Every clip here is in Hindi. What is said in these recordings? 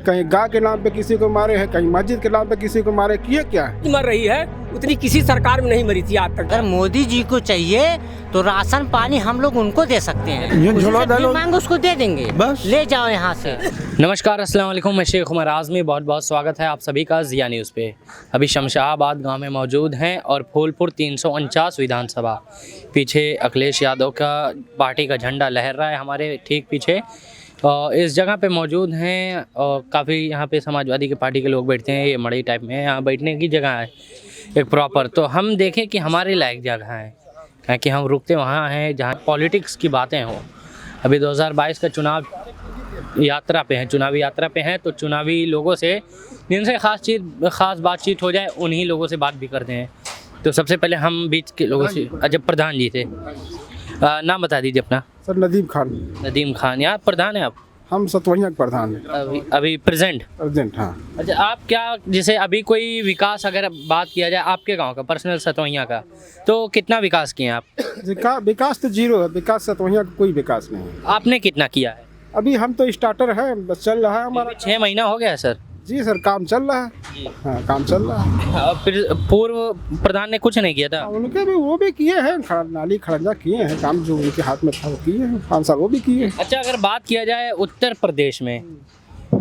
कहीं गांव के नाम पे किसी को मारे हैं, कहीं मस्जिद के नाम पे किसी को मारे, किए क्या है? मर रही है उतनी किसी सरकार में नहीं मरी थी आज तक। अगर मोदी जी को चाहिए तो राशन पानी हम लोग उनको दे सकते हैं, ये झोला डालो, मांग उसको दे देंगे, बस ले जाओ यहाँ से। नमस्कार, अस्सलाम वालेकुम। मैं शेख उमर आज़मी, बहुत बहुत स्वागत है आप सभी का ज़िया न्यूज़ पे। अभी शमशाबाद गांव में मौजूद हैं और फूलपुर 349 विधानसभा, पीछे अखिलेश यादव का पार्टी का झंडा लहर रहा है हमारे ठीक पीछे। इस जगह पे मौजूद हैं और काफ़ी यहाँ पे समाजवादी के पार्टी के लोग बैठते हैं। ये मड़ई टाइप में यहाँ बैठने की जगह है एक प्रॉपर। तो हम देखें कि हमारे लायक जगह है कि हम रुकते वहाँ हैं जहाँ पॉलिटिक्स की बातें हों। अभी 2022 का चुनाव यात्रा पे हैं, चुनावी यात्रा पे हैं, तो चुनावी लोगों से जिनसे ख़ास बातचीत हो जाए उन्हीं लोगों से बात भी करते हैं। तो सबसे पहले हम बीच के लोगों से जब प्रधान जी थे, नाम बता दीजिए अपना। सर नदीम खान। नदीम खान, यहाँ प्रधान है आप? हम सतवहिया के प्रधान हैं अभी प्रेजेंट। हाँ। अच्छा, आप क्या जैसे अभी कोई विकास अगर बात किया जाए आपके गांव का, पर्सनल सतवहिया का, तो कितना विकास किए आप? विकास तो जीरो है, विकास सतवहिया का कोई विकास नहीं है। आपने कितना किया है? अभी हम तो स्टार्टर है, बस चल रहा है हमारा। 6 महीना हो गया है सर। जी सर, काम चल रहा है। हाँ, काम चल रहा है। फिर पूर्व प्रधान ने कुछ नहीं किया था? उनके भी वो भी किए हैं, नाली खड़ंजा किए हैं, काम जो उनके हाथ में था वो किए हैं, 5 साल वो भी किए हैं। अच्छा, अगर बात किया जाए उत्तर प्रदेश में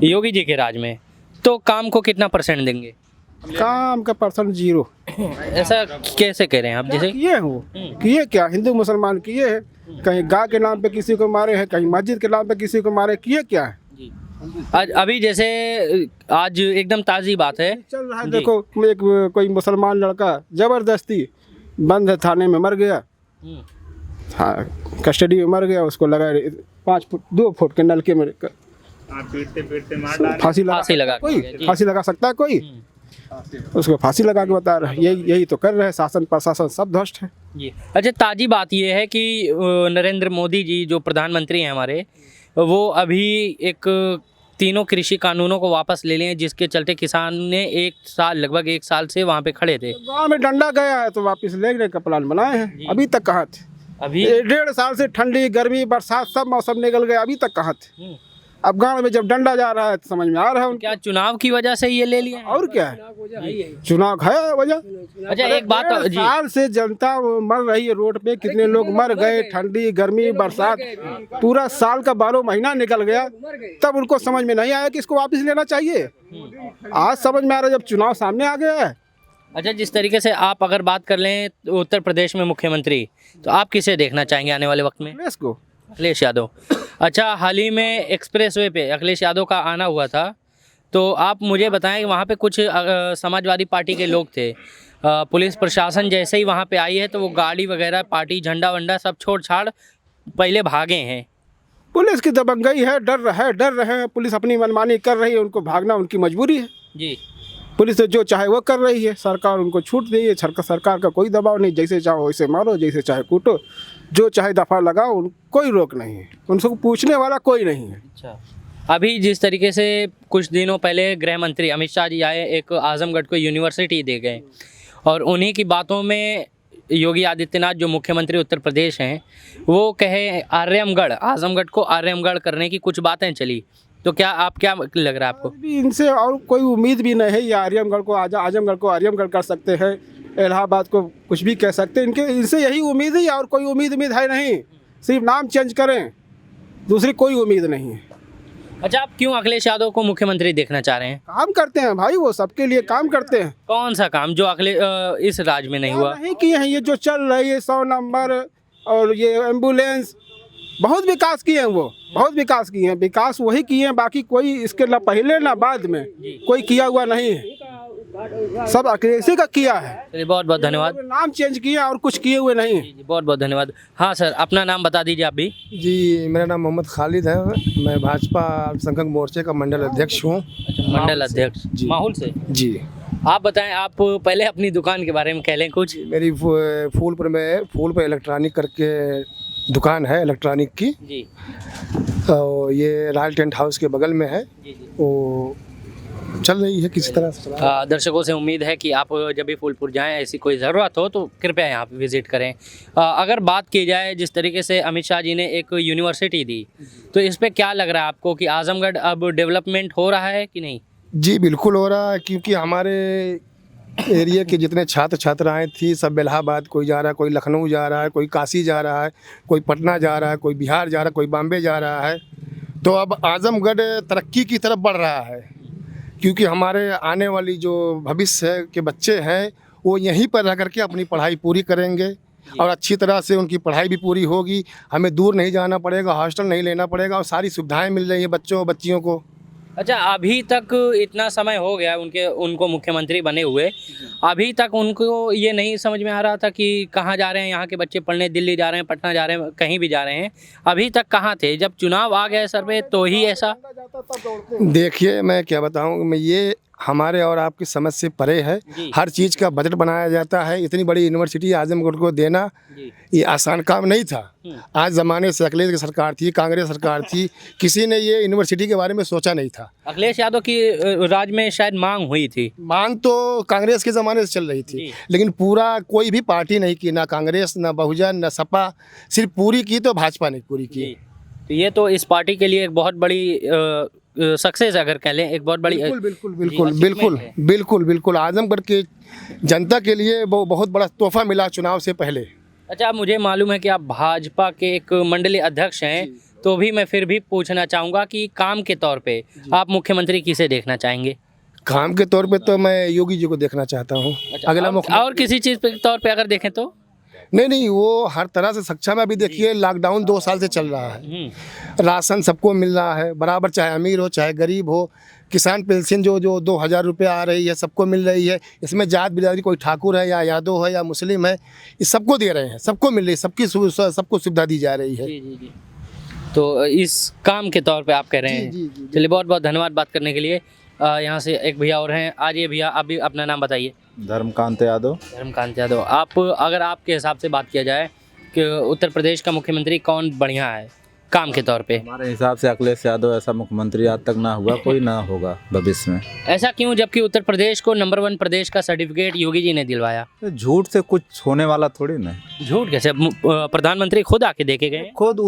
योगी जी के राज में, तो काम को कितना % देंगे? काम का % जीरो। ऐसा कैसे कह रहे हैं आप? जैसे किए हो, किए क्या? हिंदू मुसलमान किए हैं, कहीं गांव के नाम पे किसी को मारे हैं, कहीं मस्जिद के नाम पे किसी को मारे, किए क्या है? आज अभी जैसे आज एकदम ताज़ी बात है चल रहा है। देखो, कोई मुसलमान लड़का जबरदस्ती बंद है थाने में, मर गया। हाँ, कस्टडी में मर गया, उसको लगा 5 फुट 2 फुट के नलके में फांसी लगा कोई फांसी लगा सकता है कोई? उसको फांसी लगा के बता रहा है। यही तो कर रहे हैं, शासन प्रशासन सब ध्वस्त है। अच्छा, ताज़ी बात ये है कि नरेंद्र मोदी जी जो प्रधानमंत्री हैं हमारे, वो अभी एक 3 कृषि कानूनों को वापस ले लिए, जिसके चलते किसान ने लगभग 1 साल से वहाँ पे खड़े थे। गांव में डंडा गया है तो वापस लेने का प्लान बनाए हैं। अभी तक कहाँ थे? अभी 1.5 साल से ठंडी गर्मी बरसात सब मौसम निकल गया, अभी तक कहाँ थे? अब गांव में जब डंडा जा रहा है तो समझ में आ रहा है। क्या चुनाव की वजह से ये ले लिया? और क्या है, चुनाव है वजह। अच्छा, एक बात 1.5 साल से जनता मर रही है रोड पे, कितने लोग मर गए, ठंडी गर्मी बरसात, पूरा साल का 12 महीना निकल गया, तब उनको समझ में नहीं आया कि इसको वापस लेना चाहिए। आज समझ में आ रहा है जब चुनाव सामने आ गया है। अच्छा, जिस तरीके से आप अगर बात कर लें उत्तर प्रदेश में मुख्यमंत्री, तो आप किसे देखना चाहेंगे आने वाले वक्त में? अखिलेश यादव। अच्छा, हाल ही में एक्सप्रेसवे पे अखिलेश यादव का आना हुआ था, तो आप मुझे बताएं कि वहाँ पे कुछ समाजवादी पार्टी के लोग थे। पुलिस प्रशासन जैसे ही वहाँ पे आई है तो वो गाड़ी वगैरह, पार्टी झंडा वंडा सब छोड़ छाड़ पहले भागे हैं। पुलिस की दबंगई है, डर रहे हैं। पुलिस अपनी मनमानी कर रही है, उनको भागना उनकी मजबूरी है जी। पुलिस तो जो चाहे वो कर रही है, सरकार उनको छूट दी है। सरकार का कोई दबाव नहीं, जैसे चाहो वैसे मारो, जैसे चाहे कूटो, जो चाहे दफा लगाओ, कोई रोक नहीं है, उनको पूछने वाला कोई नहीं है। अच्छा, अभी जिस तरीके से कुछ दिनों पहले गृह मंत्री अमित शाह जी आए, एक आजमगढ़ को यूनिवर्सिटी दे गए, और उन्हीं की बातों में योगी आदित्यनाथ जो मुख्यमंत्री उत्तर प्रदेश हैं, वो कहे आजमगढ़ को आर्यमगढ़ करने की कुछ बातें चली। तो क्या लग रहा है आपको? भी इनसे और कोई उम्मीद भी नहीं है। ये आजमगढ़ को आर्यमगढ़ कर सकते हैं, इलाहाबाद को कुछ भी कह सकते हैं। इनसे यही उम्मीद है, और कोई उम्मीद है नहीं। सिर्फ नाम चेंज करें, दूसरी कोई उम्मीद नहीं है। अच्छा, आप क्यों अखिलेश यादव को मुख्यमंत्री देखना चाह रहे हैं? काम करते हैं भाई, वो सबके लिए काम करते हैं। कौन सा काम जो इस राज्य में नहीं हुआ? नहीं किए हैं। ये जो चल रही है 100 नंबर और ये एम्बुलेंस, बहुत विकास किए हैं, वो बहुत विकास किए हैं। विकास वही किए हैं, बाकी कोई इसके ना पहले ना बाद में कोई किया हुआ नहीं है, सब अखिलेश का किया है। बहुत बहुत धन्यवाद। नाम चेंज किया और कुछ किए हुए नहीं है। बहुत बहुत धन्यवाद। हाँ सर, अपना नाम बता दीजिए आप भी। जी, मेरा नाम मोहम्मद खालिद है, मैं भाजपा अल्पसंख्यक मोर्चे का मंडल अध्यक्ष हूँ। मंडल अध्यक्ष माहौल से? जी। आप बताएं, आप पहले अपनी दुकान के बारे में कह लें कुछ। मेरी फूलपुर इलेक्ट्रॉनिक करके दुकान है, इलेक्ट्रॉनिक की जी। तो ये रॉयल टेंट हाउस के बगल में है। जी। वो चल रही है किसी तरह से। दर्शकों से उम्मीद है कि आप जब भी फूलपुर जाएं, ऐसी कोई ज़रूरत हो तो कृपया यहाँ पे विज़िट करें। अगर बात की जाए जिस तरीके से अमित शाह जी ने एक यूनिवर्सिटी दी, तो इस पे क्या लग रहा है आपको कि आजमगढ़ अब डेवलपमेंट हो रहा है कि नहीं? जी बिल्कुल हो रहा है, क्योंकि हमारे एरिया के जितने छात्र छात्राएं थी सब इलाहाबाद, कोई जा रहा है, कोई लखनऊ जा रहा है, कोई काशी जा रहा है, कोई पटना जा रहा है, कोई बिहार जा रहा है, कोई बॉम्बे जा रहा है। तो अब आजमगढ़ तरक्की की तरफ बढ़ रहा है, क्योंकि हमारे आने वाली जो भविष्य के बच्चे हैं वो यहीं पर रह करके अपनी पढ़ाई पूरी करेंगे और अच्छी तरह से उनकी पढ़ाई भी पूरी होगी। हमें दूर नहीं जाना पड़ेगा, हॉस्टल नहीं लेना पड़ेगा और सारी सुविधाएं मिल रही हैं बच्चों और बच्चियों को। अच्छा, अभी तक इतना समय हो गया उनको मुख्यमंत्री बने हुए, अभी तक उनको ये नहीं समझ में आ रहा था कि कहाँ जा रहे हैं यहाँ के बच्चे पढ़ने, दिल्ली जा रहे हैं, पटना जा रहे हैं, कहीं भी जा रहे हैं, अभी तक कहाँ थे? जब चुनाव आ गए सर पे तो ही ऐसा? देखिए मैं क्या बताऊँ, मैं ये हमारे और आपकी समझ से परे है। हर चीज़ का बजट बनाया जाता है। इतनी बड़ी यूनिवर्सिटी आजमगढ़ को देना ये आसान काम नहीं था। आज ज़माने से अखिलेश की सरकार थी, कांग्रेस सरकार थी, किसी ने ये यूनिवर्सिटी के बारे में सोचा नहीं था। अखिलेश यादव की राज में शायद मांग हुई थी। मांग तो कांग्रेस के ज़माने से चल रही थी, लेकिन पूरा कोई भी पार्टी नहीं की, ना कांग्रेस, ना बहुजन, ना सपा, सिर्फ पूरी की तो भाजपा ने पूरी की। तो ये तो इस पार्टी के लिए एक बहुत बड़ी सक्सेस अगर कह लें, एक बहुत बड़ी बिल्कुल आजमगढ़ के जनता के लिए वो बहुत बड़ा तोहफा मिला चुनाव से पहले। अच्छा, मुझे मालूम है कि आप भाजपा के एक मंडलीय अध्यक्ष हैं, तो भी मैं फिर भी पूछना चाहूँगा कि काम के तौर पे आप मुख्यमंत्री किसे देखना चाहेंगे? काम के तौर पे तो मैं योगी जी को देखना चाहता हूँ। अच्छा, अगला और किसी चीज़ पे तौर पे अगर देखें तो? नहीं, वो हर तरह से सक्षम है। अभी देखिए लॉकडाउन 2 साल से चल रहा है, राशन सबको मिल रहा है बराबर, चाहे अमीर हो चाहे गरीब हो। किसान पेंशन जो 2000 रुपये आ रही है सबको मिल रही है। इसमें जात बिरादरी, कोई ठाकुर है या यादव है या मुस्लिम है, ये सबको दे रहे हैं, सबको मिल रही है, सबको सुविधा दी जा रही है। जी। तो इस काम के तौर पे आप कह रहे हैं। चलिए, बहुत बहुत धन्यवाद बात करने के लिए। यहाँ से एक भैया और हैं। आज ये भैया, आप भी अपना नाम बताइए। धर्मकांत यादव। धर्मकांत यादव, आप अगर आपके हिसाब से बात किया जाए कि उत्तर प्रदेश का मुख्यमंत्री कौन बढ़िया है काम के तौर पे? हमारे हिसाब से अखिलेश यादव ऐसा मुख्यमंत्री आज तक ना हुआ, कोई ना होगा भविष्य में। ऐसा क्यों, जबकि उत्तर प्रदेश को नंबर 1 प्रदेश का सर्टिफिकेट योगी जी ने दिलवाया? झूठ से कुछ होने वाला थोड़ी ना। झूठ कैसे? प्रधानमंत्री खुद आके देखे गए। खुद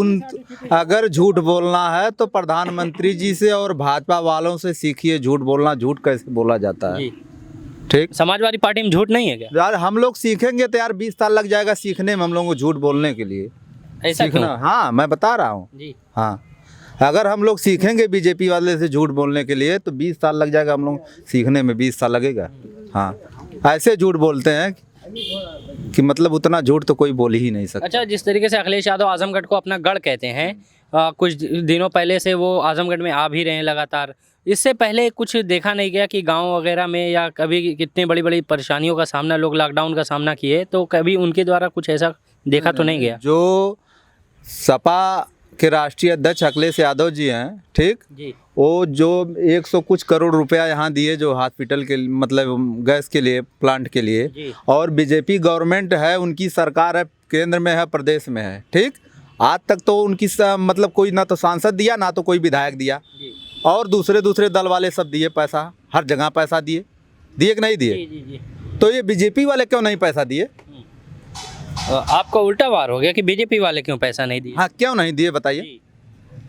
अगर झूठ बोलना है तो प्रधानमंत्री जी से और भाजपा वालों से सीखिए झूठ बोलना। झूठ कैसे बोला जाता है? ठीक, समाजवादी पार्टी में झूठ नहीं है क्या? यार हम लोग सीखेंगे तो यार 20 साल लग जाएगा सीखने में हम लोगों को झूठ बोलने के लिए। ऐसा सीखना, हाँ मैं बता रहा हूँ जी। हाँ, अगर हम लोग सीखेंगे बीजेपी वाले से झूठ बोलने के लिए तो 20 साल लग जाएगा, हम लोग सीखने में 20 साल लगेगा। हाँ, ऐसे झूठ बोलते हैं कि मतलब उतना झूठ तो कोई बोल ही नहीं सकता। अच्छा, जिस तरीके से अखिलेश यादव आजमगढ़ को अपना गढ़ कहते हैं, कुछ दिनों पहले से वो आजमगढ़ में आ भी रहे हैं लगातार, इससे पहले कुछ देखा नहीं गया कि गांव वगैरह में या कभी कितनी बड़ी बड़ी परेशानियों का सामना लोग लॉकडाउन का सामना किए, तो कभी उनके द्वारा कुछ ऐसा देखा तो नहीं गया? जो सपा के राष्ट्रीय अध्यक्ष अखिलेश यादव जी हैं, ठीक जी, वो जो 100 कुछ करोड़ रुपया यहाँ दिए जो हॉस्पिटल के मतलब गैस के लिए, प्लांट के लिए, और बीजेपी गवर्नमेंट है, उनकी सरकार है, केंद्र में है, प्रदेश में है, ठीक, आज तक तो उनकी मतलब कोई ना तो सांसद दिया ना तो कोई विधायक दिया, और दूसरे दल वाले सब दिए पैसा, हर जगह पैसा दिए कि नहीं दिए? तो ये बीजेपी वाले क्यों नहीं पैसा दिए? आपका उल्टा वार हो गया कि बीजेपी वाले क्यों पैसा नहीं दिए? हाँ, क्यों नहीं दिए बताइए?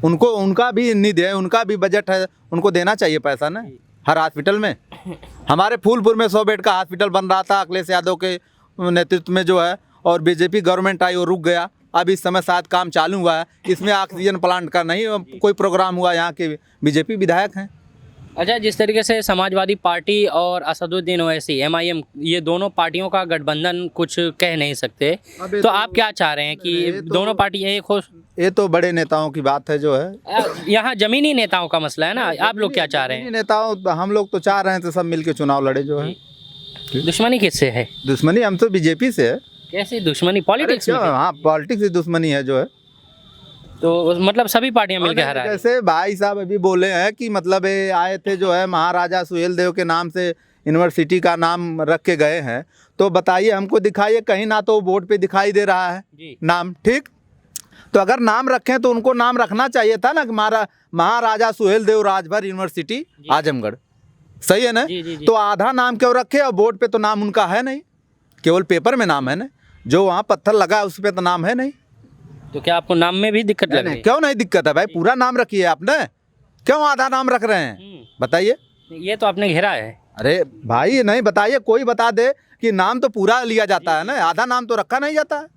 उनका भी नहीं दिया, उनका भी बजट है, उनको देना चाहिए पैसा ना हर हॉस्पिटल में। हमारे फूलपुर में 100 बेड का हॉस्पिटल बन रहा था अखिलेश यादव के नेतृत्व में जो है, और बीजेपी गवर्नमेंट आई वो रुक गया। अब इस समय शायद काम चालू हुआ है, इसमें ऑक्सीजन प्लांट का नहीं कोई प्रोग्राम हुआ, यहाँ के बीजेपी विधायक हैं। अच्छा, जिस तरीके से समाजवादी पार्टी और असदुद्दीन ओवैसी MIM, ये दोनों पार्टियों का गठबंधन कुछ कह नहीं सकते, तो आप क्या चाह रहे हैं कि दोनों पार्टी एक हो? ये तो बड़े नेताओं की बात है जो है, यहाँ जमीनी नेताओं का मसला है ना। आप लोग क्या चाह रहे हैं? नेताओं हम लोग तो चाह रहे हैं तो सब मिलके चुनाव लड़े जो है। दुश्मनी किससे है? दुश्मनी हम तो बीजेपी से है। कैसी दुश्मनी? पॉलिटिक्स में? हाँ, पॉलिटिक्स से दुश्मनी है जो है। तो मतलब सभी पार्टियां मिलकर हरा। जैसे भाई साहब अभी बोले हैं कि मतलब ये आए थे जो है, महाराजा सुहेलदेव के नाम से यूनिवर्सिटी का नाम रख के गए हैं, तो बताइए हमको दिखाइए कहीं, ना तो बोर्ड पे दिखाई दे रहा है नाम, ठीक, तो अगर नाम रखें तो उनको नाम रखना चाहिए था ना कि महाराजा सुहेलदेव राजभर यूनिवर्सिटी आजमगढ़, सही है ना? जी, जी, जी। तो आधा नाम क्यों रखे और बोर्ड पे तो नाम उनका है नहीं, केवल पेपर में नाम है ना, जो वहाँ पत्थर लगा है उस पे तो नाम है नहीं। तो क्या आपको नाम में भी दिक्कत लग रही है? क्यों नहीं दिक्कत है भाई, पूरा नाम रखिए आपने, क्यों आधा नाम रख रहे हैं बताइए? ये तो आपने घेरा है। अरे भाई नहीं बताइए, कोई बता दे कि नाम तो पूरा लिया जाता है ना, आधा नाम तो रखा नहीं जाता है।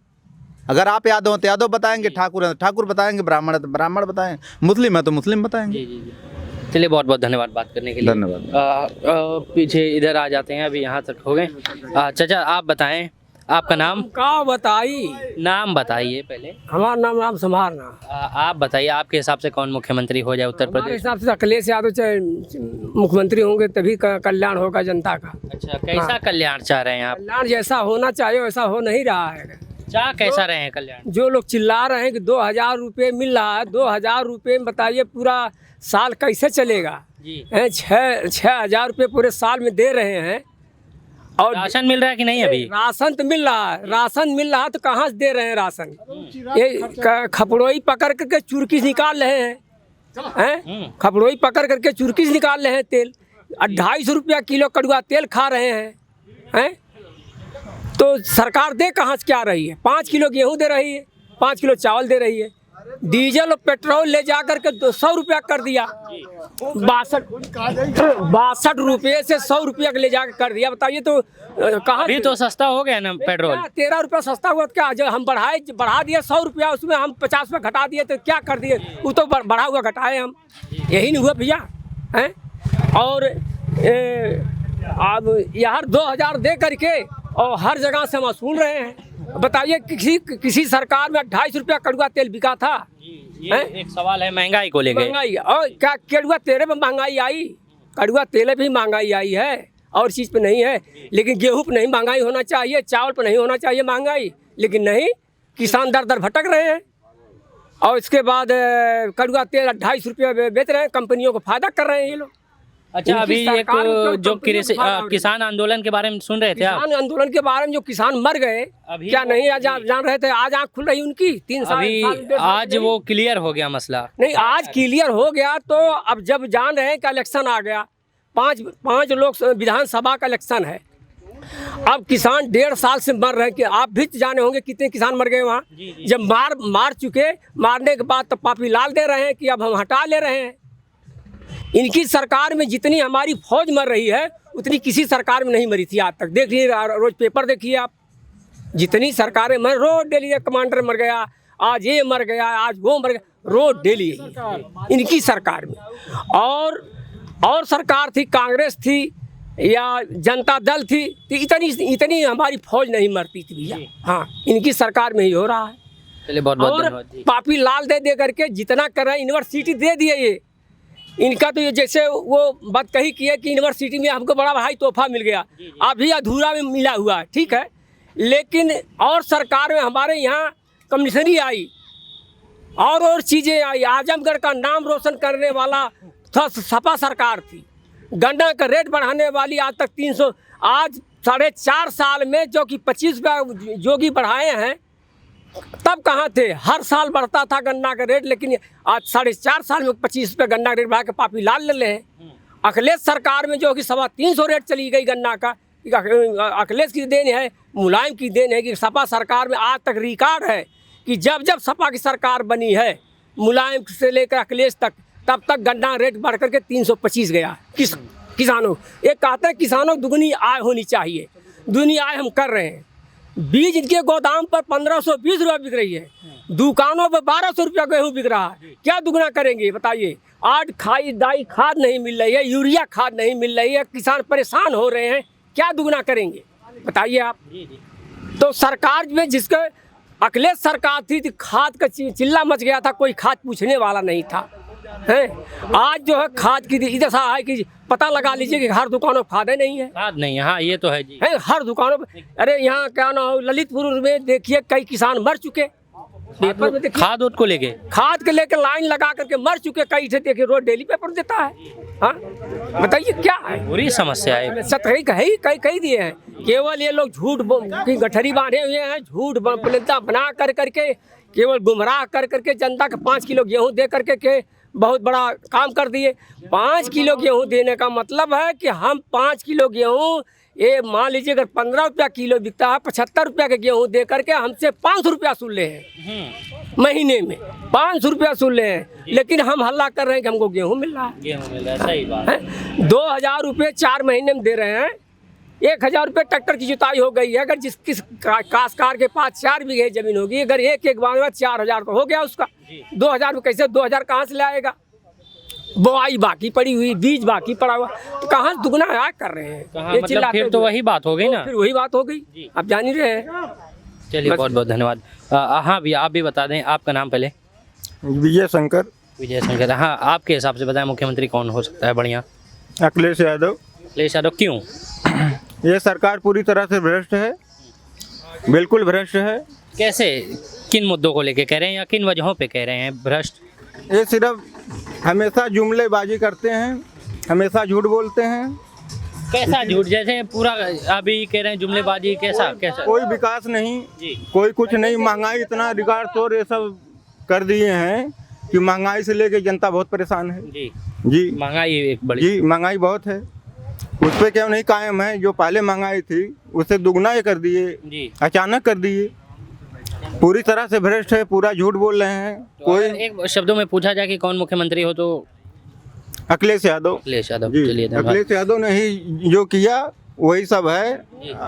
अगर आप यादव हैं तो यादव बताएंगे, ठाकुर हैं तो ठाकुर बताएंगे, ब्राह्मण है तो ब्राह्मण बताएंगे, मुस्लिम है तो मुस्लिम बताएंगे। जी जी जी। चलिए बहुत बहुत धन्यवाद बात करने के लिए। धन्यवाद। पीछे इधर आ जाते हैं, अभी यहाँ तक हो गए। चाचा आप बताएं आपका नाम, का बताई, नाम बताइए पहले। हमारा नाम राम संभारना। आप बताइए आपके हिसाब से कौन मुख्यमंत्री हो जाए उत्तर हमारे प्रदेश? हिसाब से अखिलेश यादव चाहे मुख्यमंत्री होंगे तभी कल्याण होगा जनता का। अच्छा, कैसा कल्याण चाह रहे हैं आप? कल्याण जैसा होना चाहिए वैसा हो नहीं रहा है। चाह कैसा रहे हैं कल्याण? जो लोग चिल्ला रहे हैं कि 2000 रुपये मिल रहा है, 2000 रुपये में बताइए पूरा साल कैसे चलेगा? जी। 6,000 रुपये पूरे साल में दे रहे हैं। और राशन मिल रहा है कि नहीं अभी? राशन तो मिल रहा है, राशन मिल रहा है तो कहाँ से दे रहे हैं राशन? ये खपड़ोई पकड़ करके चुरकी निकाल रहे हैं, खपड़ोई पकड़ करके चुरकी से निकाल रहे हैं तेल। 250 रुपया किलो कड़ुआ तेल खा रहे हैं। तो सरकार दे कहाँ से क्या रही है? 5 किलो गेहूँ दे रही है, 5 किलो चावल दे रही है। डीजल और पेट्रोल ले जा करके 100 रुपया कर दिया, 62 रुपये से 100 रुपया ले जाकर कर दिया। बताइए तो कहाँ? अभी तो सस्ता हो गया ना पेट्रोल। 13 रुपया सस्ता हुआ तो क्या? जब हम बढ़ा दिए 100 रुपया, उसमें हम 50 रुपया घटा दिए तो क्या कर दिए? वो तो बढ़ा हुआ घटाए हम, यही नहीं हुआ भैया हैं। और अब यार 2000 दे करके और हर जगह से हम वसूल रहे हैं। बताइए किसी सरकार में 250 रुपया कड़ुआ तेल बिका था? ये एक सवाल है महंगाई को लेकर। महंगाई और क्या कड़ुआ तेल में महंगाई आई? कड़ुआ तेल भी महंगाई आई है और चीज़ पे नहीं है। लेकिन गेहूँ पे नहीं महंगाई होना चाहिए, चावल पे नहीं होना चाहिए महंगाई, लेकिन नहीं, किसान दर दर भटक रहे हैं। और इसके बाद कड़ुआ तेल 250 रुपये बेच रहे हैं, कंपनियों को फायदा कर रहे हैं ये लोग। अच्छा, इनकी अभी एक सरकार जो कंपनियों को फायदा हो रहा है। किसान आंदोलन के बारे में सुन रहे थे आप? किसान आंदोलन के बारे में जो किसान मर गए, अभी क्या नहीं आज जान रहे थे? आज आँख खुल रही उनकी 3 साल अभी 1.5 साल आज नहीं। वो क्लियर हो गया मसला? नहीं, आज क्लियर हो गया। तो अब जब जान रहे हैं कि इलेक्शन आ गया, 5 लोग विधानसभा का इलेक्शन है, अब किसान 1.5 साल से मर रहे हैं। कि आप भी जाने होंगे कितने किसान मर गए वहाँ। जब मार चुके, मारने के बाद तब पापी लाल दे रहे हैं कि अब हम हटा ले रहे हैं। इनकी सरकार में जितनी हमारी फौज मर रही है उतनी किसी सरकार में नहीं मरी थी आज तक। देखिए रोज पेपर देखिए आप, जितनी सरकारें मर, रोज डेली कमांडर मर गया, आज ये मर गया, आज वो मर गया, रोज डेली इनकी सरकार में। और सरकार थी, कांग्रेस थी या जनता दल थी, तो इतनी हमारी फौज नहीं मरती थी भैया। हाँ, इनकी सरकार में ही हो रहा है। चलिए बहुत बहुत और धन्यवाद जी। पापी लाल दे करके जितना कर रहे हैं, यूनिवर्सिटी दे दिए ये इनका। तो ये जैसे वो बात कही की है कि यूनिवर्सिटी में हमको बड़ा भाई तोहफा मिल गया, अभी अधूरा में मिला हुआ है, ठीक है। लेकिन और सरकार में हमारे यहाँ कमिश्नरी आई और चीज़ें आई। आजमगढ़ का नाम रोशन करने वाला था सपा सरकार थी। गन्ना का रेट बढ़ाने वाली आज तक 300, आज 4.5 साल में जो कि 25 रुपया जोगी बढ़ाए हैं, तब कहाँ थे? हर साल बढ़ता था गन्ना का रेट, लेकिन आज 4.5 साल में 25 रुपये गन्ना रेट बढ़ा के पापी लाल ले रहे हैं। अखिलेश सरकार में जो कि 350 रेट चली गई गन्ना का, अखिलेश की देन है, मुलायम की देन है कि सपा सरकार में आज तक रिकॉर्ड है कि जब सपा की सरकार बनी है, मुलायम से लेकर अखिलेश तक, तब तक गन्ना रेट बढ़ करके 325 गया। किसानों, एक कहते हैं किसानों दुगनी आय होनी चाहिए, दुगनी आय हम कर रहे हैं। बीज इनके गोदाम पर 1520 रुपये बिक रही है, दुकानों पर 1200 रुपया गेहूँ बिक रहा है। क्या दुगना करेंगे बताइए? आज डाई खाद नहीं मिल रही है, यूरिया खाद नहीं मिल रही है, किसान परेशान हो रहे हैं, क्या दुगना करेंगे बताइए आप? तो सरकार में जिसके अखिलेश सरकार थी तो खाद का चिल्ला मच गया था, कोई खाद पूछने वाला नहीं था। है आज जो है खाद की इधर सा है कि पता लगा लीजिए कि हर दुकानों पर खाद नहीं है। खाद नहीं, हाँ ये तो है जी। है हर दुकानों पर। अरे यहाँ क्या ना हो, ललितपुर में देखिए कई किसान मर चुके, पेपर में देखिए खाद को लेके, खाद के लेकर लाइन लगा करके मर चुके कई थे। देखिए रोज डेली पेपर देता है। हाँ बताइए क्या है? बुरी समस्या है। सतही कही दिए हैं, केवल ये लोग झूठ की गठरी बांधे हुए हैं, झूठ बना कर करके केवल गुमराह कर करके जनता के 5 किलो गेहूँ दे करके के बहुत बड़ा काम कर दिए। 5 किलो गेहूँ देने का मतलब है कि हम 5 किलो गेहूँ, ये मान लीजिए अगर 15 रुपया किलो बिकता है, 75 रुपया के गेहूँ दे करके हमसे 500 रुपया सुन ले हैं महीने में, 500 रुपया सुन ले हैं, लेकिन हम हल्ला कर रहे हैं कि हमको गेहूँ मिल रहा है। गेहूँ मिल रहा है, सही बात है। 2000 रुपये 4 महीने में दे रहे हैं। 1000 रुपये ट्रैक्टर की जुताई हो गई है। अगर किस काश्तकार के पास 4 बीघे जमीन होगी, अगर एक बार में 4000 तो हो गया उसका। 2000 रुपये कैसे 2000 कहाँ से लाएगा? बुआई बाकी पड़ी हुई, बीज बाकी पड़ा हुआ, तो कहाँ से दुगना आया कर रहे हैं? कहाँ मतलब फिर तो वही बात हो गई ना, फिर वही बात हो गई, आप जान ही रहे हैं। चलिए बहुत बहुत धन्यवाद। हाँ भैया आप भी बता दें आपका नाम पहले। विजय शंकर। विजय शंकर। हाँ आपके हिसाब से बताएं मुख्यमंत्री कौन हो सकता है बढ़िया? अखिलेश यादव। अखिलेश यादव। क्यों? ये सरकार पूरी तरह से भ्रष्ट है, बिल्कुल भ्रष्ट है। कैसे, किन मुद्दों को लेके कह रहे हैं या किन वजहों पे कह रहे हैं भ्रष्ट? ये सिर्फ हमेशा जुमलेबाजी करते हैं, हमेशा झूठ बोलते हैं। कैसा झूठ? जैसे पूरा अभी कह रहे हैं जुमलेबाजी, कैसा कैसा? कोई विकास नहीं जी। कोई कुछ नहीं, महंगाई इतना रिकॉर्ड तोड़ ये सब कर दिए हैं कि महंगाई से लेके जनता बहुत परेशान है। जी जी महंगाई एक बड़ी। जी महंगाई बहुत है, उस पर क्यों नहीं कायम है? जो पहले महंगाई थी उससे दुगना ये कर दिए, जी अचानक कर दिए। पूरी तरह से भ्रष्ट है, पूरा झूठ बोल रहे हैं। तो कोई अगर एक शब्दों में पूछा जाए कि कौन मुख्यमंत्री हो तो अखिलेश यादव। अखिलेश यादव। जी, चलिए धन्यवाद। अखिलेश यादव ने ही जो किया वही सब है,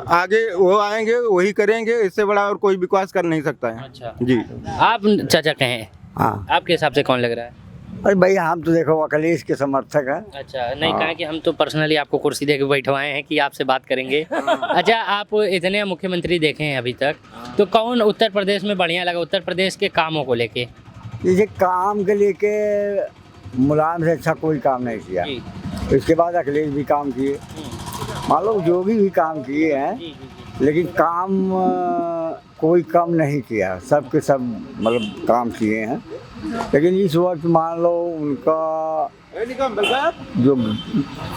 आगे वो आएंगे वही करेंगे, इससे बड़ा और कोई विकास कर नहीं सकता है। अच्छा जी आप चाचा कहें, हाँ, आपके हिसाब से कौन लग रहा है? अरे भाई हम तो देखो अखिलेश के समर्थक हैं। अच्छा नहीं कहा कि हम तो पर्सनली आपको कुर्सी दे के बैठवाए हैं कि आपसे बात करेंगे। अच्छा आप इतने मुख्यमंत्री देखे हैं अभी तक, तो कौन उत्तर प्रदेश में बढ़िया लगा उत्तर प्रदेश के कामों को लेके? जैसे काम के लेके मुलायम से अच्छा कोई काम नहीं किया। जी। इसके बाद अखिलेश भी काम किए, मान लो जोगी भी काम किए हैं, लेकिन काम कोई कम नहीं किया, सब के सब मतलब काम किए हैं। लेकिन इस वक्त मान लो उनका जो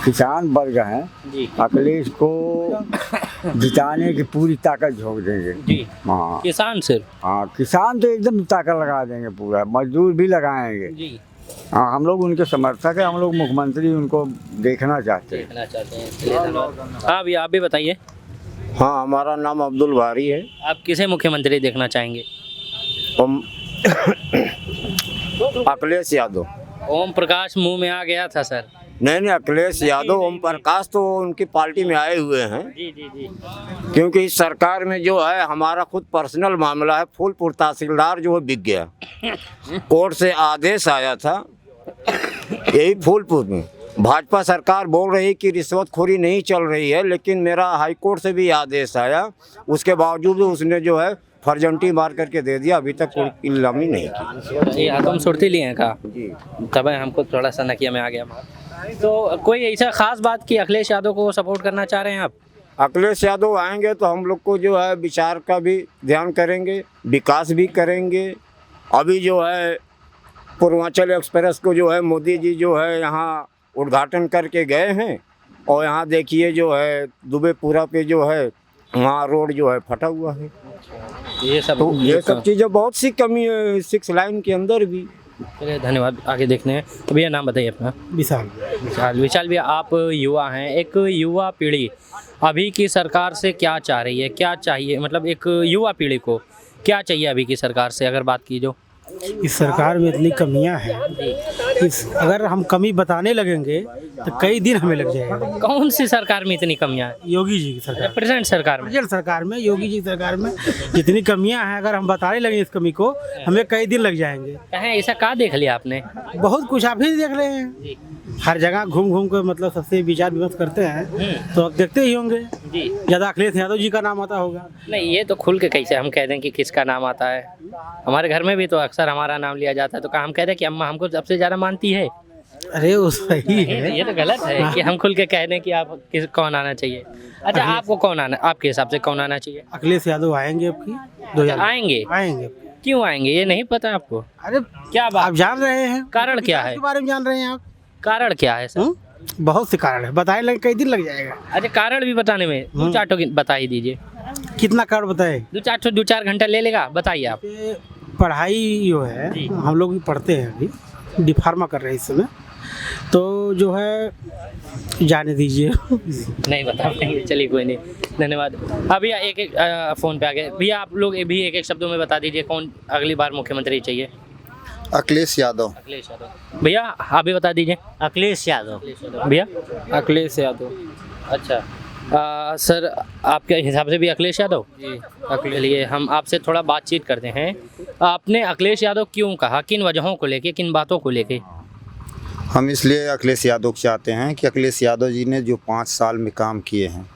किसान वर्ग हैं जी अखिलेश को जिताने की पूरी ताकत झोंक देंगे। जी हाँ किसान सिर्फ? हाँ, किसान तो एकदम ताकत लगा देंगे, पूरा मजदूर भी लगाएंगे। जी हाँ, हम लोग उनके समर्थक हैं, हम लोग मुख्यमंत्री उनको देखना चाहते हैं। देखना चाहते हैं। चलिए धन्यवाद। हाँ भैया आप भी बताइए। हाँ, हमारा नाम अब्दुल बारी है। आप किसे मुख्यमंत्री देखना चाहेंगे? हम अखिलेश यादव। ओम प्रकाश मुंह में आ गया था सर। नहीं, अखिलेश यादव, ओम प्रकाश तो उनकी पार्टी में आए हुए हैं। जी जी जी। क्योंकि इस सरकार में जो है हमारा खुद पर्सनल मामला है, फूलपुर तहसीलदार जो है बिक गया। कोर्ट से आदेश आया था, यही फूलपुर में भाजपा सरकार बोल रही कि रिश्वतखोरी नहीं चल रही है, लेकिन मेरा हाई कोर्ट से भी आदेश आया, उसके बावजूद उसने जो है फर्जंटी मार करके दे दिया, अभी तक कोई इल्जामी नहीं की। ये आदम सुरती लिए हैं का जी, तब हमको थोड़ा सा नकिया में आ गया। तो कोई ऐसा खास बात कि अखिलेश यादव को सपोर्ट करना चाह रहे हैं आप? अखिलेश यादव आएंगे तो हम लोग को जो है विचार का भी ध्यान करेंगे, विकास भी करेंगे। अभी जो है पूर्वांचल एक्सप्रेस को जो है मोदी जी जो है यहाँ उद्घाटन करके गए हैं, और यहाँ देखिए जो है दुबेपुरा पे जो है वहाँ रोड जो है फटा हुआ है। ये सब तो ये सब चीज़ें बहुत सी कमी है 6 लाइन के अंदर भी। चलिए धन्यवाद। आगे देखने हैं। तो भैया नाम बताइए अपना। विशाल। विशाल भैया आप युवा हैं, एक युवा पीढ़ी अभी की सरकार से क्या चाह रही है, क्या चाहिए, मतलब एक युवा पीढ़ी को क्या चाहिए अभी की सरकार से अगर बात की जो? इस सरकार में इतनी कमियां हैं, अगर हम कमी बताने लगेंगे तो कई दिन हमें लग जाएगा। कौन सी सरकार में इतनी कमियां हैं? योगी जी की सरकार, प्रेजेंट सरकार में। प्रेजेंट सरकार में, योगी जी की सरकार में जितनी कमियां हैं, अगर हम बताने लगे इस कमी को हमें कई दिन लग जाएंगे। कहें ऐसा क्या देख लिया आपने? बहुत कुछ आप ही देख रहे हैं, हर जगह घूम घूम कर मतलब सबसे विचार विमर्श करते हैं, तो आप देखते ही होंगे जी। ज़्यादा अखिलेश यादव जी का नाम आता होगा। नहीं ये तो खुल के कैसे हम कह दें कि किसका नाम आता है? हमारे घर में भी तो अक्सर हमारा नाम लिया जाता है, तो क्या हम कह दें कि अम्मा हमको सबसे ज़्यादा मानती है? अरे वो सही है, ये तो गलत है कि हम खुल के कह दें कि आप कौन आना चाहिए। अच्छा आपको कौन आना, आपके हिसाब से कौन आना चाहिए? अखिलेश यादव आएंगे आपकी 2000 आएंगे? आएंगे। क्यों आएंगे ये नहीं पता आपको? अरे क्या आप बात, जान रहे हैं, कारण क्या है? के बारे में जान रहे हैं आप? कारण क्या है सर? बहुत से कारण है, बताए लगे कई दिन लग जाएगा। अच्छा कारण भी बताने में 2-4 ठो बता ही दीजिए। कितना कारण बताए? 2-4 घंटा ले लेगा, बताइए आप। पढ़ाई जो है हम लोग भी पढ़ते हैं अभी, डी फार्मा कर रहे हैं इस समय। तो जो है जाने दीजिए। नहीं बता पाएंगे, चलिए कोई नहीं, धन्यवाद। अभी एक एक फ़ोन पे आ गए भैया, आप लोग भी एक एक शब्दों में बता दीजिए कौन अगली बार मुख्यमंत्री चाहिए। अखिलेश यादव। अखिलेश यादव। भैया आप भी बता दीजिए। अखिलेश यादव। भैया अखिलेश यादव। अच्छा सर, आपके हिसाब से भी अखिलेश यादव? जी चलिए हम आपसे थोड़ा बातचीत करते हैं। आपने अखिलेश यादव क्यों कहा, किन वजहों को लेके, किन बातों को लेके? हम इसलिए अखिलेश यादव चाहते हैं कि अखिलेश यादव जी ने जो 5 साल में काम किए हैं,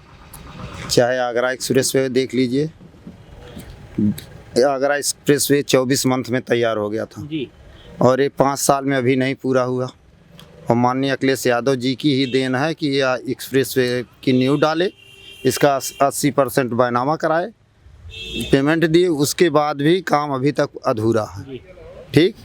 चाहे आगरा एक्सप्रेसवे देख लीजिए, आगरा एक्सप्रेसवे 24 मंथ में तैयार हो गया था जी, और ये 5 साल में अभी नहीं पूरा हुआ। और माननीय अखिलेश यादव जी की ही देन है कि यह एक्सप्रेसवे की नींव डाले, इसका 80% बैनामा कराए, पेमेंट दिए, उसके बाद भी काम अभी तक अधूरा है। ठीक,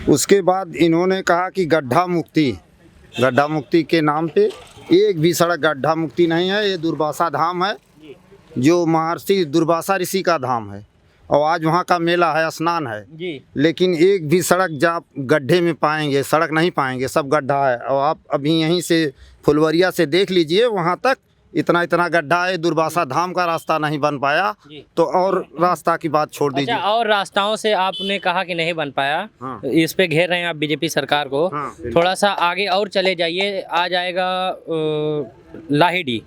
उसके बाद इन्होंने कहा कि गड्ढा मुक्ति के नाम पे एक भी सड़क गड्ढा मुक्ति नहीं है। ये दुर्वासा धाम है, जो महर्षि दुर्वासा ऋषि का धाम है, और आज वहाँ का मेला है, स्नान है जी। लेकिन एक भी सड़क जहाँ गड्ढे में पाएंगे, सड़क नहीं पाएंगे, सब गड्ढा है। और आप अभी यहीं से फुलवरिया से देख लीजिए, वहाँ तक इतना गड्ढा है, दुर्वासा धाम का रास्ता नहीं बन पाया, तो और रास्ता की बात छोड़ दीजिए। अच्छा, और रास्ताओं से आपने कहा कि नहीं बन पाया। हाँ। इस पे घेर रहे हैं आप बीजेपी सरकार को। हाँ, थोड़ा सा आगे और चले जाइए, आ जाएगा लाहिड़ी।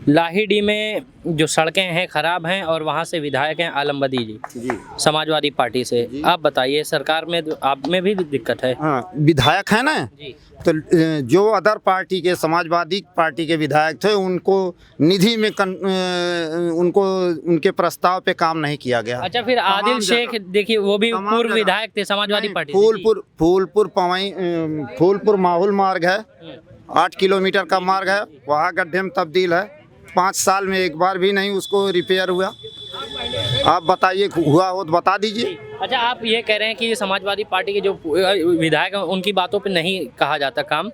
लाहिड़ी में जो सड़कें हैं खराब हैं, और वहाँ से विधायक हैं आलम बदी जी समाजवादी पार्टी से। आप बताइए, सरकार में आप में भी दिक्कत है? हाँ, विधायक है ना जी। तो जो अदर पार्टी के, समाजवादी पार्टी के विधायक थे, उनको निधि में उनको उनके प्रस्ताव पे काम नहीं किया गया। अच्छा, फिर आदिल शेख देखिए, वो भी पूर्व विधायक थे समाजवादी पार्टी से। फूलपुर माहौल मार्ग है, 8 किलोमीटर का मार्ग है, वहाँ गड्ढे में तब्दील है, 5 साल में एक बार भी नहीं उसको रिपेयर हुआ। आप बताइए, हुआ हो तो बता दीजिए। अच्छा, आप ये कह रहे हैं कि समाजवादी पार्टी के जो विधायक हैं उनकी बातों पे नहीं कहा जाता काम,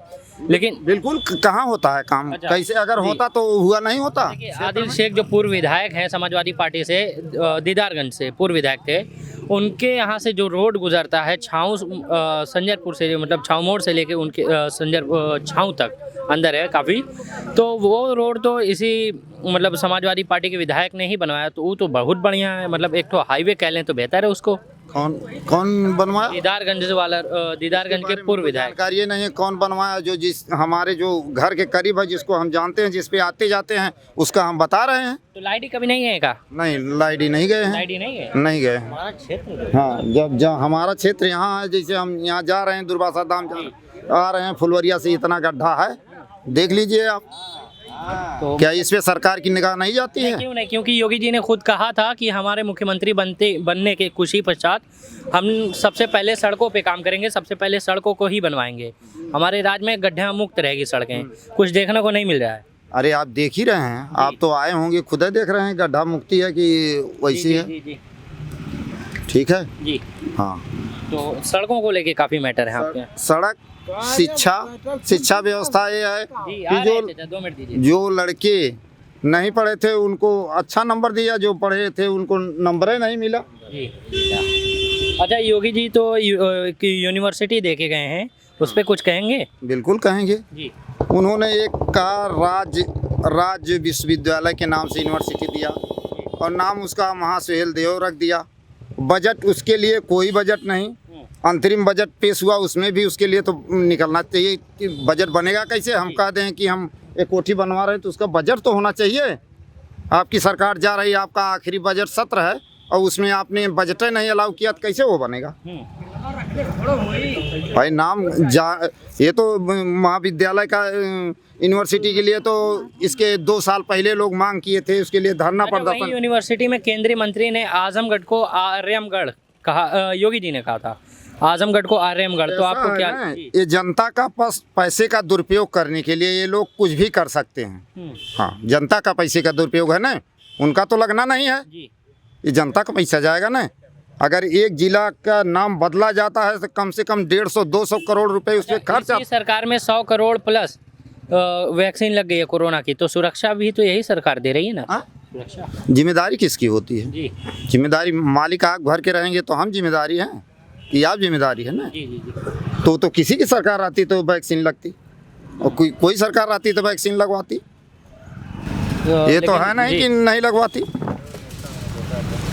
लेकिन बिल्कुल कहाँ होता है काम? अच्छा, कैसे अगर होता तो हुआ नहीं होता? आदिल शेख जो पूर्व विधायक हैं समाजवादी पार्टी से, दीदारगंज से पूर्व विधायक थे, उनके यहाँ से जो रोड गुजरता है छाऊ संजरपुर से, मतलब छाऊ मोड़ से लेके उनके छाऊ तक अंदर है काफ़ी, तो वो रोड तो इसी मतलब समाजवादी पार्टी के विधायक ने ही बनवाया, तो वो तो बहुत बढ़िया है। मतलब एक तो हाईवे कह लें तो बेहतर है उसको। कौन बनवाया? दीदारगंज वाला, दीदारगंज के पूर्व विधायक। जानकारी नहीं है कौन बनवाया। जो जिस हमारे जो घर के करीब है, जिसको हम जानते हैं, जिस पे आते जाते हैं, उसका हम बता रहे हैं। तो लाइडी कभी नहीं है का? नहीं, लाइडी नहीं गए हैं। लाइडी नहीं है, नहीं गए। हमारा क्षेत्र हाँ, जब हमारा क्षेत्र यहाँ है, जैसे हम यहाँ जा रहे हैं दुर्वासा धाम आ रहे हैं, फुलवरिया से इतना गड्ढा है, देख लीजिए आप। तो क्या इस पे सरकार की निगाह नहीं जाती है? क्यों नहीं, क्योंकि योगी जी ने खुद कहा था कि हमारे मुख्यमंत्री बनने के कुछ ही पश्चात हम सबसे पहले सड़कों पे काम करेंगे, सबसे पहले सड़कों को ही बनवाएंगे। हमारे राज्य में गड्ढा मुक्त रहेगी सड़कें, कुछ देखने को नहीं मिल रहा है। अरे आप देख ही रहे हैं, आप तो आए होंगे, खुद ही देख रहे हैं गड्ढा मुक्ति है कि वैसी है। जी। ठीक है जी, हाँ। तो सड़कों को लेके काफ़ी मैटर है आपके? सड़क, शिक्षा व्यवस्था ये है कि 2 मिनट दीजिए। जो लड़के नहीं पढ़े थे उनको अच्छा नंबर दिया, जो पढ़े थे उनको नंबर ही नहीं मिला। जी। अच्छा, योगी जी तो यूनिवर्सिटी देके गए हैं, उस पर कुछ कहेंगे? बिल्कुल कहेंगे जी। उन्होंने एक कहा राज्य विश्वविद्यालय के नाम से यूनिवर्सिटी दिया, और नाम उसका महासुहेल देव रख दिया। बजट उसके लिए कोई बजट नहीं, अंतरिम बजट पेश हुआ, उसमें भी उसके लिए तो निकलना चाहिए कि बजट बनेगा कैसे। हम कह दें कि हम एक कोठी बनवा रहे हैं, तो उसका बजट तो होना चाहिए। आपकी सरकार जा रही है, आपका आखिरी बजट सत्र है, और उसमें आपने बजट नहीं अलाउ किया, तो कैसे वो बनेगा भाई? ये तो महाविद्यालय का यूनिवर्सिटी के लिए तो इसके 2 साल पहले लोग मांग किए थे, उसके लिए धरना प्रदर्शन। यूनिवर्सिटी में केंद्रीय मंत्री ने आजमगढ़ को आर्यमगढ़ कहा, योगी जी ने कहा था आजमगढ़ को आर्यमगढ़, तो आपको क्या? ये जनता का पैसे का दुरुपयोग करने के लिए ये लोग कुछ भी कर सकते हैं। हाँ, जनता का पैसे का दुरुपयोग है ना, उनका तो लगना नहीं है। ये जनता का पैसा जाएगा ना। अगर एक जिला का नाम बदला जाता है तो कम से कम 150-200 करोड़ रुपए उस पर खर्च। सरकार में 100 करोड़ प्लस वैक्सीन लग गई है कोरोना की, तो सुरक्षा भी तो यही सरकार दे रही है ना। सुरक्षा जिम्मेदारी किसकी होती है? जिम्मेदारी मालिक आप भर के रहेंगे तो हम जिम्मेदारी हैं। ये आप जिम्मेदारी है ना। जी जी जी। तो किसी की सरकार आती तो वैक्सीन लगती, और कोई सरकार आती तो वैक्सीन लगवाती। ये तो है नहीं कि नहीं लगवाती।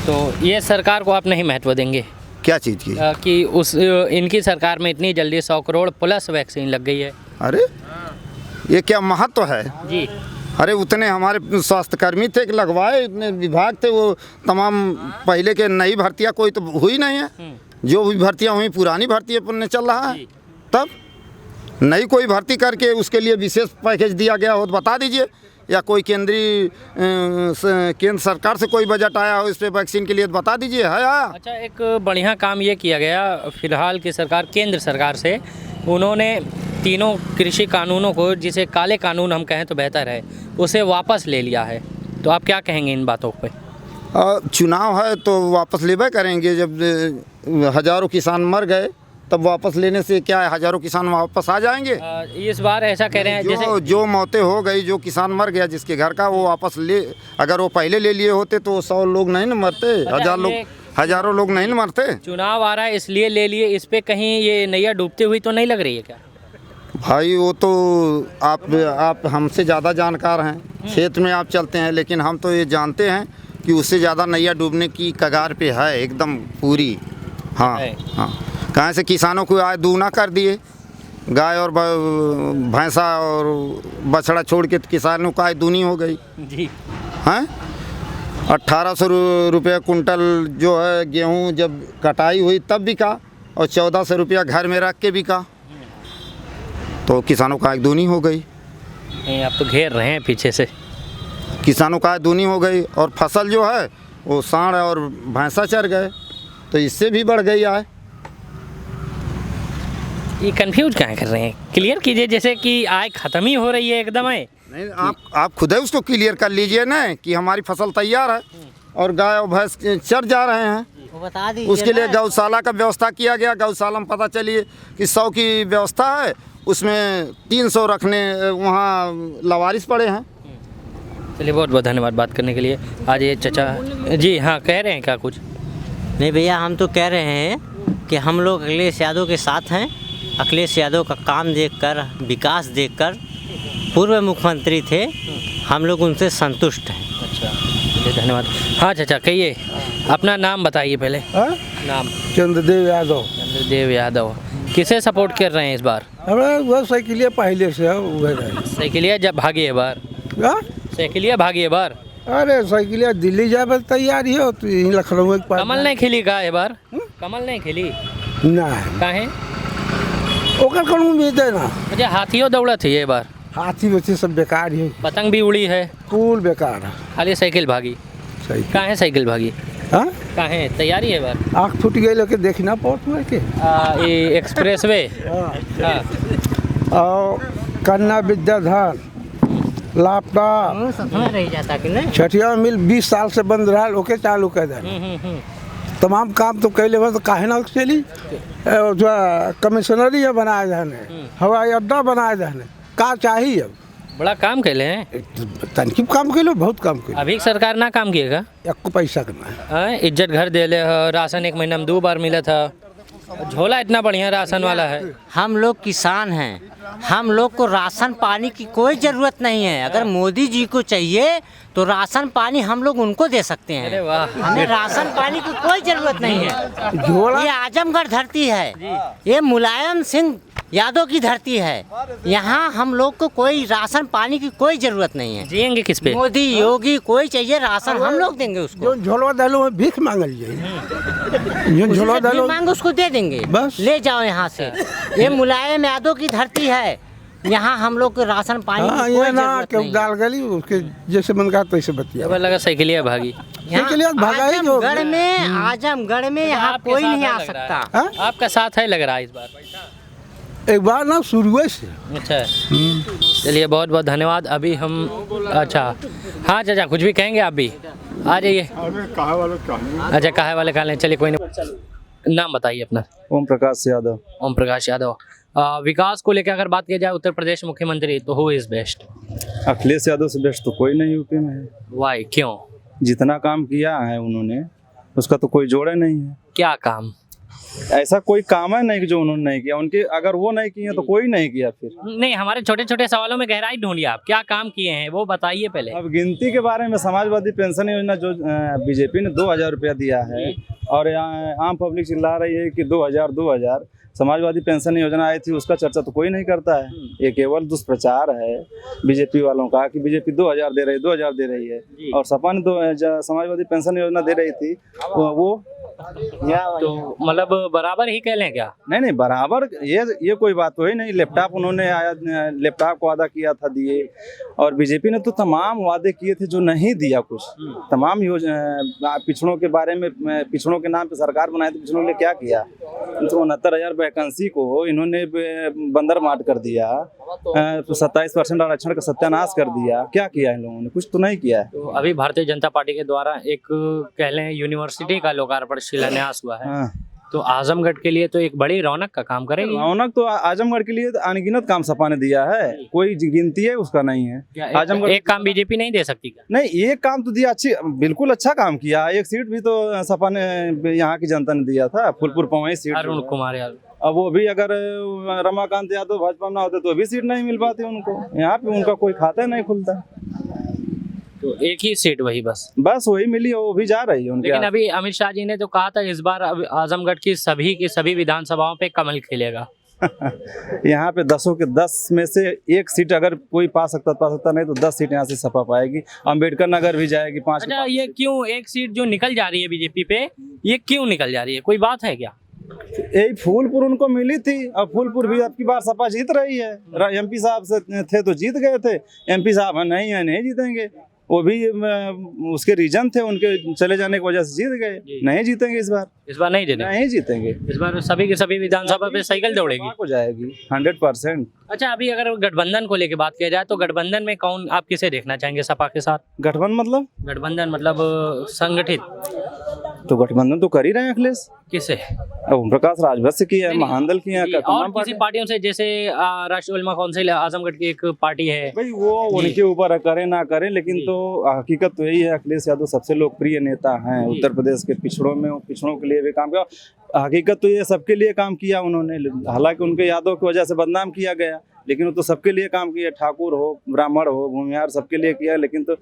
तो ये सरकार को आप नहीं महत्व देंगे क्या चीज़ की? कि उस इनकी सरकार में इतनी जल्दी 100 करोड़ प्लस वैक्सीन लग गई है। अरे ये क्या महत्व है जी। अरे उतने हमारे स्वास्थ्यकर्मी थे कि लगवाए, इतने विभाग थे, वो तमाम पहले के नई भर्तियाँ कोई तो हुई नहीं है। जो भी भर्तियाँ हुई पुरानी भर्तियाँ पर चल रहा है। तब नई कोई भर्ती करके उसके लिए विशेष पैकेज दिया गया हो तो बता दीजिए, या कोई केंद्र सरकार से कोई बजट आया हो इस पे वैक्सीन के लिए तो बता दीजिए। है अच्छा, एक बढ़िया काम ये किया गया फिलहाल की सरकार, केंद्र सरकार से उन्होंने तीनों कृषि कानूनों को, जिसे काले कानून हम कहें तो बेहतर है, उसे वापस ले लिया है। तो आप क्या कहेंगे इन बातों पे? चुनाव है तो वापस लेबे करेंगे। जब हजारों किसान मर गए तब वापस लेने से क्या है, हजारों किसान वापस आ जाएंगे। इस बार ऐसा कह रहे हैं जैसे जो मौतें हो गई, जो किसान मर गया जिसके घर का, वो वापस ले, अगर वो पहले ले लिए होते तो 100 लोग नहीं न मरते, हजारों लोग नहीं न मरते। चुनाव आ रहा है इसलिए ले लिए, इस पे कहीं ये नैया डूबती हुई तो नहीं लग रही है क्या? भाई वो तो आप हमसे ज़्यादा जानकार हैं, क्षेत्र में आप चलते हैं, लेकिन हम तो ये जानते हैं कि उससे ज़्यादा नैया डूबने की कगार पे है एकदम पूरी। हाँ हाँ, कहाँ से किसानों को आय दूना कर दिए, गाय और भैंसा और बछड़ा छोड़ के किसानों का आय दूनी हो गई जी। हैं 1800 रुपये कुंटल जो है गेहूँ जब कटाई हुई तब बिका, और 1400 रुपया घर में रख के बिका, तो किसानों का आय दूनी हो गई। आप तो घेर रहे हैं पीछे से। किसानों का आय दूनी हो गई, और फसल जो है वो सांड और भैंसा चर गए, तो इससे भी बढ़ गई आय। ये कंफ्यूज कहाँ कर रहे हैं? क्लियर कीजिए, जैसे कि आय ख़त्म ही हो रही है एकदम है। नहीं, आप खुद ही उसको क्लियर कर लीजिए ना कि हमारी फसल तैयार है और गाय और भैंस चर जा रहे हैं, वो बता दीजिए। उसके लिए गौशाला का व्यवस्था किया गया। गौशाला में पता चलिए कि 100 की व्यवस्था है, उसमें 300 रखने वहाँ लवारिस पड़े हैं। चलिए, बहुत बहुत धन्यवाद बात करने के लिए। आज ये चचा जी हाँ कह रहे हैं क्या कुछ? नहीं भैया, हम तो कह रहे हैं कि हम लोग अखिलेश यादव के साथ हैं। अखिलेश यादव का काम देखकर, विकास देखकर, पूर्व मुख्यमंत्री थे, हम लोग उनसे संतुष्ट हैं। अच्छा, चलिए धन्यवाद। हाँ चाचा कहिए, अपना नाम बताइए पहले। नाम? चंद्रदेव यादव। चंद्रदेव यादव। किसे सपोर्ट कर रहे हैं इस बार? हमारा वह साइकिलिया पहले से साइकिलिया जब भागी है बार, साइकिलिया भागी है बार। अरे साइकिलिया दिल्ली जाए तैयारी हो तो यहीं लखनऊ के पास। कमल नहीं खिली का है बार? कमल नहीं खिली ना काहे? ओकर कौन उम्मीद है ना। मुझे हाथियों दौड़त है ये बार। हाथी बच्चे सब बेकार ही, पतंग भी उड़ी है, फूल बेकार है। खाली साइकिल भागी। काहे साइकिल भागी? हाँ काहे तैयारी है बार? आँख फूट गई लोग देखना पड़ता के ये एक्सप्रेस वे। और कन्या विद्याधर लैपटॉप रह जाता कि नहीं? छठिया मिल 20 साल से बंद रहा, ओके चालू कर दे। तमाम काम तो कैले बस काहे ना चली। जो कमिश्नरी बनाया जाने, हवाई अड्डा बनाया जाने, का चाहिए अब? बड़ा काम कैले हैं, तनकीब काम कैलो, बहुत काम कैलो। अभी सरकार ना काम किएगा। एक पैसा करना है। इज्जत घर दे ले, राशन 1 महीना में 2 बार मिला था, झोला इतना बढ़िया राशन वाला है। हम लोग किसान हैं, हम लोग को राशन पानी की कोई ज़रूरत नहीं है। अगर मोदी जी को चाहिए तो राशन पानी हम लोग उनको दे सकते हैं। अरे वाह, हमें राशन पानी की कोई ज़रूरत नहीं है। ये आजमगढ़ धरती है, ये मुलायम सिंह यादव की धरती है। यहाँ हम लोग को कोई राशन पानी की कोई ज़रूरत नहीं है। जिएंगे किस पे? मोदी योगी कोई चाहिए राशन हम लोग देंगे उसको। जो झोलवा डालो में भीख मांगल जाए, जो झोलवा डालो मांग उसको दे देंगे, बस ले जाओ यहाँ से। ये मुलायम यादव की धरती है, यहाँ हम लोग को राशन पानी की कोई ये ना जरूरत क्यों नहीं। डाल गली उसके जैसे मन का तैसे बतिया। अब लगा साइकिलिया भागी। साइकिलिया भागा ही जो। आजमगढ़ में यहाँ कोई नहीं आ सकता। आपका साथ है लग रहा है इस बार? एक बार ना शुरू से। अच्छा, चलिए बहुत बहुत धन्यवाद। अभी हम अच्छा हाँ चाचा कुछ भी कहेंगे आप भी? आ जाइए। अच्छा काहे वाले कहा लें, चलिए कोई नहीं। नाम बताइए अपना। ओम प्रकाश यादव। ओम प्रकाश यादव। विकास को लेकर अगर बात की जाए उत्तर प्रदेश मुख्यमंत्री तो who is best? Akhilesh Yadav से बेस्ट तो कोई नहीं यूपी में है। वाई क्यों? जितना काम किया है उन्होंने उसका तो कोई जोड़े नहीं है। क्या काम? ऐसा कोई काम है नहीं कि जो उन्होंने नहीं किया, उनके अगर वो नहीं किए तो कोई नहीं किया फिर। नहीं, हमारे छोटे छोटे सवालों में गहराई ढूंढिए, आप क्या काम किए हैं वो बताइए पहले। अब गिनती के बारे में समाजवादी पेंशन योजना जो बीजेपी ने 2000 रुपया दिया है और यहाँ आम पब्लिक चिल्ला रही है कि 2000 समाजवादी पेंशन योजना आई थी, उसका चर्चा तो कोई नहीं करता है। ये केवल दुष्प्रचार है बीजेपी वालों का कि बीजेपी 2000 दे रही है और सपा ने समाजवादी पेंशन योजना दे रही थी वो तो मतलब बराबर ही कह लें क्या? नहीं बराबर, ये कोई बात तो है नहीं। लैपटॉप उन्होंने लैपटॉप का वादा किया था, दिए। और बीजेपी ने तो तमाम वादे किए थे जो नहीं दिया कुछ। तमाम योजना पिछड़ों के बारे में, पिछड़ों के नाम पे सरकार बनाई थी, पिछड़ों के लिए क्या किया? 69,000 वैकेंसी को इन्होंने बंदर मार कर दिया, 27% आरक्षण का सत्यानाश कर दिया। क्या किया इन लोगों ने? कुछ तो नहीं किया है। तो अभी भारतीय जनता पार्टी के द्वारा एक कह लें यूनिवर्सिटी का लोकार्पण शिलान्यास हुआ है। हाँ। तो आजमगढ़ के लिए तो एक बड़ी रौनक का काम करेगी। रौनक तो आजमगढ़ के लिए अनगिनत काम सपा ने दिया है, कोई गिनती है उसका नहीं है। आजमगढ़ एक काम बीजेपी नहीं दे सकती क्या? नहीं, एक काम तो दिया, बिल्कुल अच्छा काम किया। एक सीट भी तो सपा ने यहाँ की जनता ने दिया था, फूलपुर पवई सीट। अरुण कुमार यादव, अब वो भी अगर रमाकांत यादव भाजपा में ना होते तो भी सीट नहीं मिल पाती उनको। यहाँ पे उनका कोई खाता नहीं खुलता, तो एक ही सीट वही बस वही मिली, वो भी जा रही है उनके। लेकिन अभी अमित शाह जी ने तो कहा था इस बार आजमगढ़ की सभी विधानसभाओं पे कमल खिलेगा। यहाँ पे 10 के 10 में से एक सीट अगर कोई पा सकता, नहीं तो 10 सीट यहाँ से सपा पाएगी। अम्बेडकर नगर भी जाएगी 5। अच्छा, ये क्यों एक सीट जो निकल जा रही है बीजेपी पे, ये क्यों निकल जा रही है? कोई बात है क्या? यही फूलपुर उनको मिली थी, और फूलपुर भी अब की बार सपा जीत रही है। एमपी साहब से थे तो जीत गए थे, एमपी साहब नहीं है, नहीं जीतेंगे। वो भी उसके रीजन थे, उनके चले जाने की वजह से जीत गए। नहीं जीतेंगे इस बार नहीं जीतेंगे। इस बार सभी के सभी विधानसभा पे साइकिल दौड़ेगी, हो जाएगी 100%। अच्छा, अभी अगर गठबंधन को लेके बात किया जाए तो गठबंधन में कौन आप किसे देखना चाहेंगे सपा के साथ? गठबंधन मतलब संगठित तो गठबंधन तो कर ही रहे हैं अखिलेश। किसे? ओम प्रकाश राजभर की है, महानदल की है, और किसी पार्टियों से, जैसे राष्ट्रीय उलमा काउंसिल आजमगढ़ की एक पार्टी है भाई, वो उनके ऊपर करे ना करे, लेकिन तो हकीकत तो यही है, अखिलेश यादव सबसे लोकप्रिय नेता हैं उत्तर प्रदेश के। पिछड़ों के लिए भी काम किया। हकीकत तो ये सबके लिए काम किया उन्होंने, हालांकि उनके यादव की वजह से बदनाम किया गया, लेकिन वो तो सबके लिए काम किया। ठाकुर हो, ब्राह्मण हो, भूमिहार, सबके लिए किया। लेकिन तो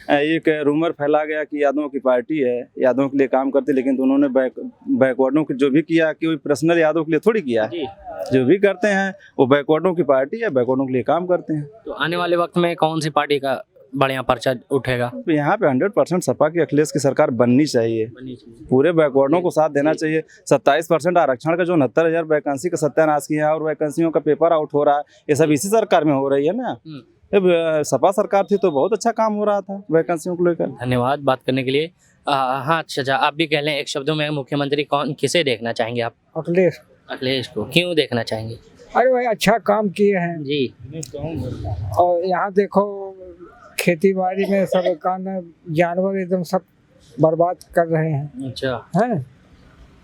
एक रूमर फैला गया कि यादवों की पार्टी है, यादवों के लिए काम करती, लेकिन तो उन्होंने बैकवर्डों की जो भी किया कि पर्सनल यादव के लिए थोड़ी किया है। जो भी करते हैं वो बैकवर्डों की पार्टी है, बैकवर्डों के लिए काम करते हैं। तो आने वाले वक्त में कौन सी पार्टी का बढ़िया पर्चा उठेगा? यहाँ पे 100% सपा की, अखिलेश की सरकार बननी चाहिए। पूरे बैकवर्डों को साथ देना चाहिए। 27% आरक्षण का जो 69,000 वैकेंसी का सत्यानाश किया है और वैकेंसियों का पेपर आउट हो रहा है, ये सब इसी सरकार में हो रही है ना। जब सपा सरकार थी तो बहुत अच्छा काम हो रहा था वैकेंसियों को लेकर। धन्यवाद बात करने के लिए। हाँ, अच्छा, आप भी कह लें एक शब्दों में, मुख्यमंत्री किसे देखना चाहेंगे आप? अखिलेश को। क्यों देखना चाहेंगे? अरे भाई, अच्छा काम किए हैं जी। और यहाँ देखो खेती बाड़ी में सब जानवर एकदम सब बर्बाद कर रहे हैं। अच्छा है।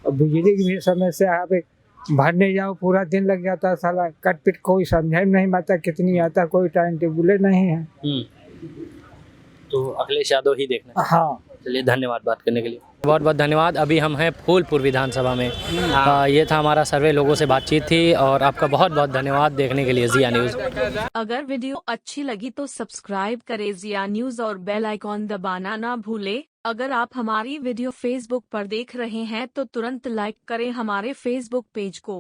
और बिजली की भी समय से यहाँ पे भरने जाओ पूरा दिन लग जाता है, साला कट पिट कोई समझ नहीं आता कितनी आता, कोई टाइम टेबल नहीं है। तो अखिलेश यादव ही देखना। हाँ, चलिए, धन्यवाद बात करने के लिए। बहुत बहुत धन्यवाद। अभी हम हैं फूलपुर विधानसभा में। ये था हमारा सर्वे, लोगों से बातचीत थी, और आपका बहुत बहुत धन्यवाद देखने के लिए जिया न्यूज़। अगर वीडियो अच्छी लगी तो सब्सक्राइब करें जिया न्यूज़ और बेल आइकॉन दबाना ना भूले। अगर आप हमारी वीडियो फेसबुक पर देख रहे हैं तो तुरंत लाइक करें हमारे फेसबुक पेज को।